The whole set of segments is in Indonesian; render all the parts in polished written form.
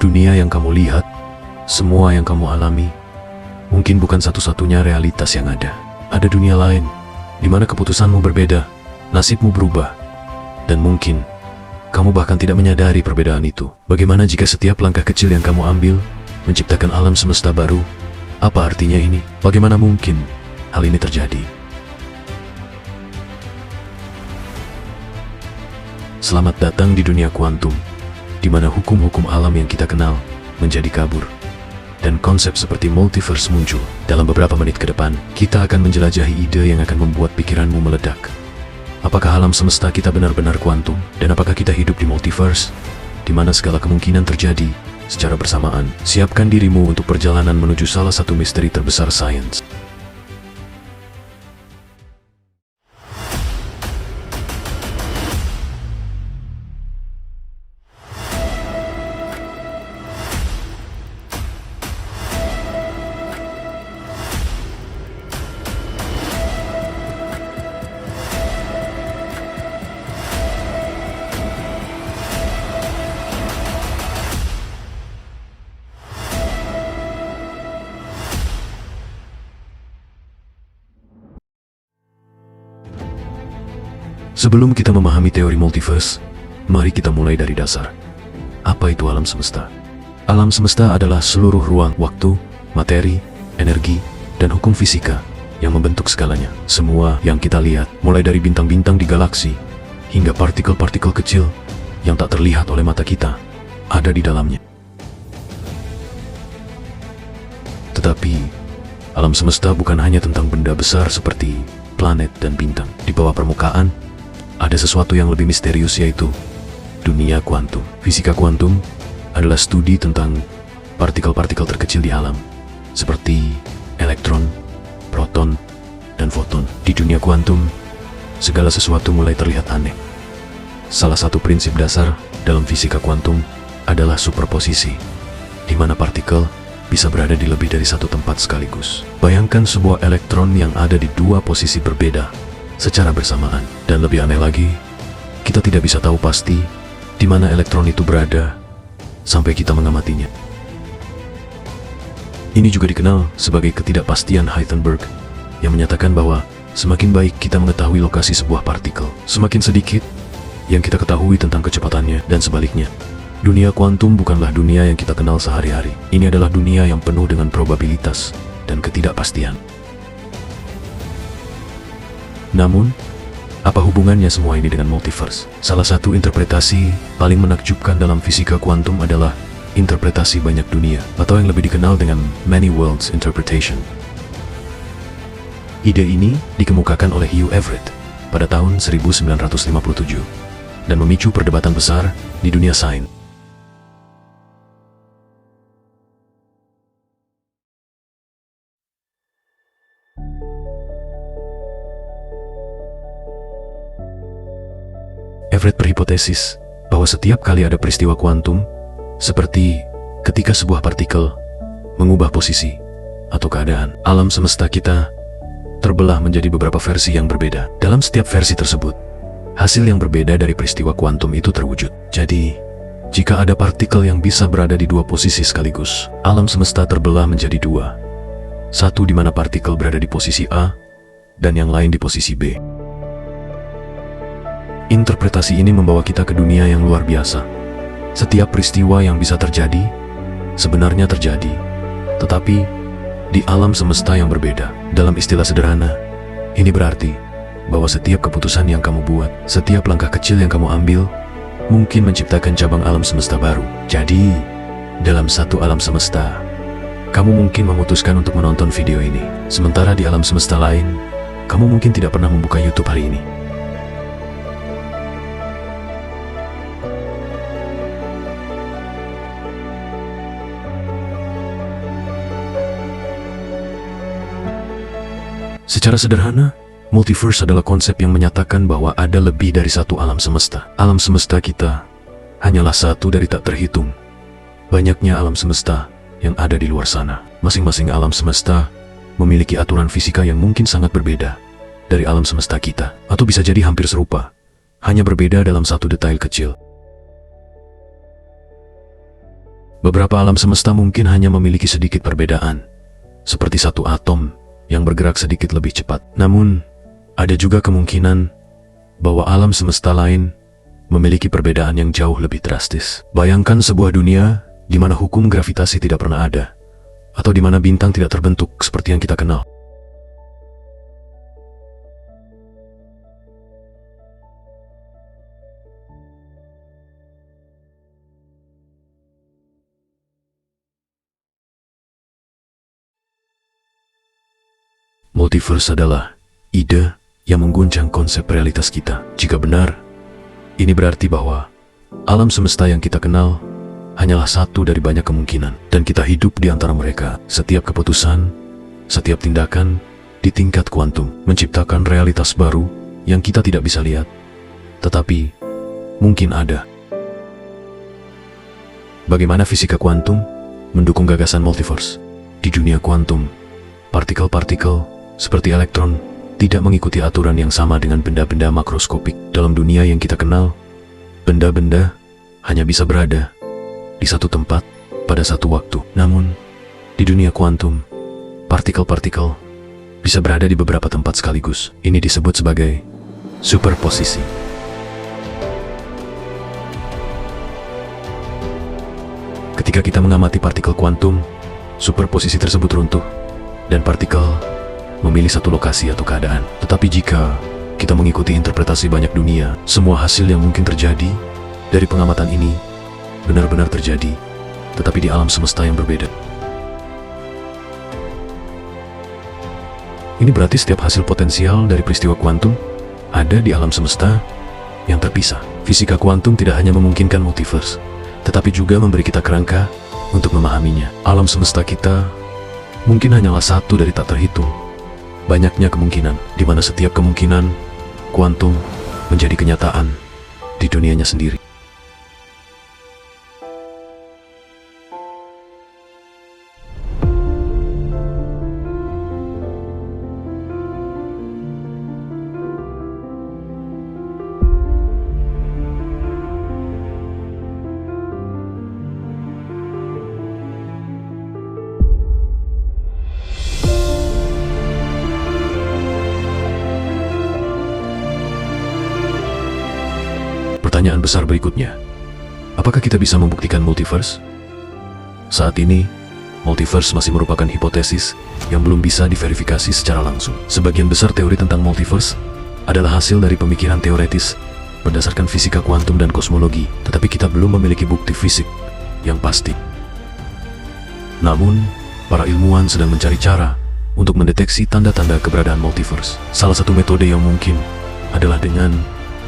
Dunia yang kamu lihat, semua yang kamu alami, mungkin bukan satu-satunya realitas yang ada. Ada dunia lain, di mana keputusanmu berbeda, nasibmu berubah, dan mungkin kamu bahkan tidak menyadari perbedaan itu. Bagaimana jika setiap langkah kecil yang kamu ambil menciptakan alam semesta baru? Apa artinya ini? Bagaimana mungkin hal ini terjadi? Selamat datang di dunia kuantum, di mana hukum-hukum alam yang kita kenal menjadi kabur, dan konsep seperti multiverse muncul. Dalam beberapa menit ke depan, kita akan menjelajahi ide yang akan membuat pikiranmu meledak. Apakah alam semesta kita benar-benar kuantum? Dan apakah kita hidup di multiverse, di mana segala kemungkinan terjadi secara bersamaan? Siapkan dirimu untuk perjalanan menuju salah satu misteri terbesar sains. Sebelum kita memahami teori multiverse, mari kita mulai dari dasar. Apa itu alam semesta? Alam semesta adalah seluruh ruang, waktu, materi, energi, dan hukum fisika yang membentuk segalanya. Semua yang kita lihat, mulai dari bintang-bintang di galaksi, hingga partikel-partikel kecil yang tak terlihat oleh mata kita, ada di dalamnya. Tetapi, alam semesta bukan hanya tentang benda besar seperti planet dan bintang. Di bawah permukaan, ada sesuatu yang lebih misterius, yaitu dunia kuantum. Fisika kuantum adalah studi tentang partikel-partikel terkecil di alam, seperti elektron, proton, dan foton. Di dunia kuantum, segala sesuatu mulai terlihat aneh. Salah satu prinsip dasar dalam fisika kuantum adalah superposisi, di mana partikel bisa berada di lebih dari satu tempat sekaligus. Bayangkan sebuah elektron yang ada di dua posisi berbeda secara bersamaan. Dan lebih aneh lagi, kita tidak bisa tahu pasti di mana elektron itu berada sampai kita mengamatinya. Ini juga dikenal sebagai ketidakpastian Heisenberg, yang menyatakan bahwa semakin baik kita mengetahui lokasi sebuah partikel, semakin sedikit yang kita ketahui tentang kecepatannya, dan sebaliknya. Dunia kuantum bukanlah dunia yang kita kenal sehari-hari. Ini adalah dunia yang penuh dengan probabilitas dan ketidakpastian. Namun, apa hubungannya semua ini dengan multiverse? Salah satu interpretasi paling menakjubkan dalam fisika kuantum adalah interpretasi banyak dunia, atau yang lebih dikenal dengan many worlds interpretation. Ide ini dikemukakan oleh Hugh Everett pada tahun 1957 dan memicu perdebatan besar di dunia sains. Everett berhipotesis bahwa setiap kali ada peristiwa kuantum, seperti ketika sebuah partikel mengubah posisi atau keadaan, alam semesta kita terbelah menjadi beberapa versi yang berbeda. Dalam setiap versi tersebut, hasil yang berbeda dari peristiwa kuantum itu terwujud. Jadi, jika ada partikel yang bisa berada di dua posisi sekaligus, alam semesta terbelah menjadi dua. Satu di mana partikel berada di posisi A, dan yang lain di posisi B. Interpretasi ini membawa kita ke dunia yang luar biasa. Setiap peristiwa yang bisa terjadi, sebenarnya terjadi, tetapi di alam semesta yang berbeda. Dalam istilah sederhana, ini berarti bahwa setiap keputusan yang kamu buat, setiap langkah kecil yang kamu ambil, mungkin menciptakan cabang alam semesta baru. Jadi, dalam satu alam semesta, kamu mungkin memutuskan untuk menonton video ini. Sementara di alam semesta lain, kamu mungkin tidak pernah membuka YouTube hari ini. Secara sederhana, multiverse adalah konsep yang menyatakan bahwa ada lebih dari satu alam semesta. Alam semesta kita hanyalah satu dari tak terhitung banyaknya alam semesta yang ada di luar sana. Masing-masing alam semesta memiliki aturan fisika yang mungkin sangat berbeda dari alam semesta kita, atau bisa jadi hampir serupa, hanya berbeda dalam satu detail kecil. Beberapa alam semesta mungkin hanya memiliki sedikit perbedaan, seperti satu atom yang bergerak sedikit lebih cepat. Namun, ada juga kemungkinan bahwa alam semesta lain memiliki perbedaan yang jauh lebih drastis. Bayangkan sebuah dunia di mana hukum gravitasi tidak pernah ada, atau di mana bintang tidak terbentuk seperti yang kita kenal. Multiverse adalah ide yang mengguncang konsep realitas kita. Jika benar, ini berarti bahwa alam semesta yang kita kenal hanyalah satu dari banyak kemungkinan, dan kita hidup di antara mereka. Setiap keputusan, setiap tindakan di tingkat kuantum menciptakan realitas baru yang kita tidak bisa lihat, tetapi mungkin ada. Bagaimana fisika kuantum mendukung gagasan multiverse? Di dunia kuantum, partikel-partikel seperti elektron tidak mengikuti aturan yang sama dengan benda-benda makroskopik. Dalam dunia yang kita kenal, benda-benda hanya bisa berada di satu tempat pada satu waktu. Namun, di dunia kuantum, partikel-partikel bisa berada di beberapa tempat sekaligus. Ini disebut sebagai superposisi. Ketika kita mengamati partikel kuantum, superposisi tersebut runtuh, dan partikel memilih satu lokasi atau keadaan. Tetapi jika kita mengikuti interpretasi banyak dunia, semua hasil yang mungkin terjadi dari pengamatan ini benar-benar terjadi, tetapi di alam semesta yang berbeda. Ini berarti setiap hasil potensial dari peristiwa kuantum ada di alam semesta yang terpisah. Fisika kuantum tidak hanya memungkinkan multiverse, tetapi juga memberi kita kerangka untuk memahaminya. Alam semesta kita mungkin hanyalah satu dari tak terhitung banyaknya kemungkinan, di mana setiap kemungkinan kuantum menjadi kenyataan di dunianya sendiri. Pertanyaan besar berikutnya, apakah kita bisa membuktikan multiverse? Saat ini, multiverse masih merupakan hipotesis yang belum bisa diverifikasi secara langsung. Sebagian besar teori tentang multiverse adalah hasil dari pemikiran teoretis berdasarkan fisika kuantum dan kosmologi, tetapi kita belum memiliki bukti fisik yang pasti. Namun, para ilmuwan sedang mencari cara untuk mendeteksi tanda-tanda keberadaan multiverse. Salah satu metode yang mungkin adalah dengan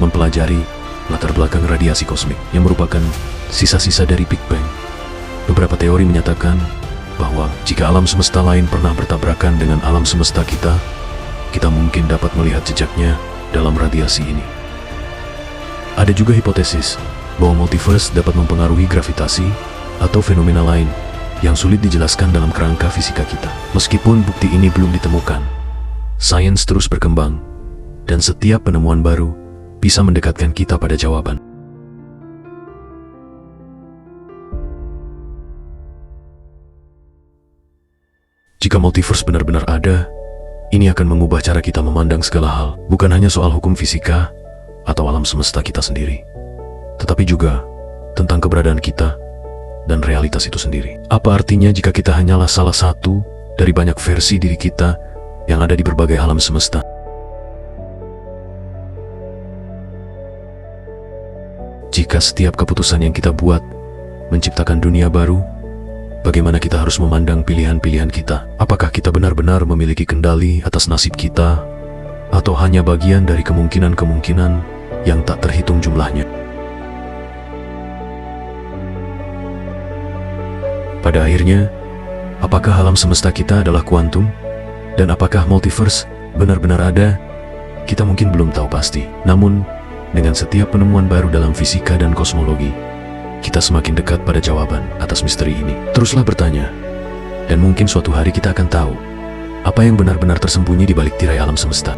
mempelajari latar belakang radiasi kosmik yang merupakan sisa-sisa dari Big Bang. Beberapa teori menyatakan bahwa jika alam semesta lain pernah bertabrakan dengan alam semesta kita mungkin dapat melihat jejaknya dalam radiasi ini. Ada juga hipotesis bahwa multiverse dapat mempengaruhi gravitasi atau fenomena lain yang sulit dijelaskan dalam kerangka fisika kita. Meskipun bukti ini belum ditemukan, sains terus berkembang, dan setiap penemuan baru bisa mendekatkan kita pada jawaban. Jika multiverse benar-benar ada, ini akan mengubah cara kita memandang segala hal, bukan hanya soal hukum fisika atau alam semesta kita sendiri, tetapi juga tentang keberadaan kita dan realitas itu sendiri. Apa artinya jika kita hanyalah salah satu dari banyak versi diri kita yang ada di berbagai alam semesta? Jika setiap keputusan yang kita buat menciptakan dunia baru, bagaimana kita harus memandang pilihan-pilihan kita? Apakah kita benar-benar memiliki kendali atas nasib kita, atau hanya bagian dari kemungkinan-kemungkinan yang tak terhitung jumlahnya? Pada akhirnya, apakah alam semesta kita adalah kuantum? Dan apakah multiverse benar-benar ada? Kita mungkin belum tahu pasti. Namun, dengan setiap penemuan baru dalam fisika dan kosmologi, kita semakin dekat pada jawaban atas misteri ini. Teruslah bertanya, dan mungkin suatu hari kita akan tahu apa yang benar-benar tersembunyi di balik tirai alam semesta.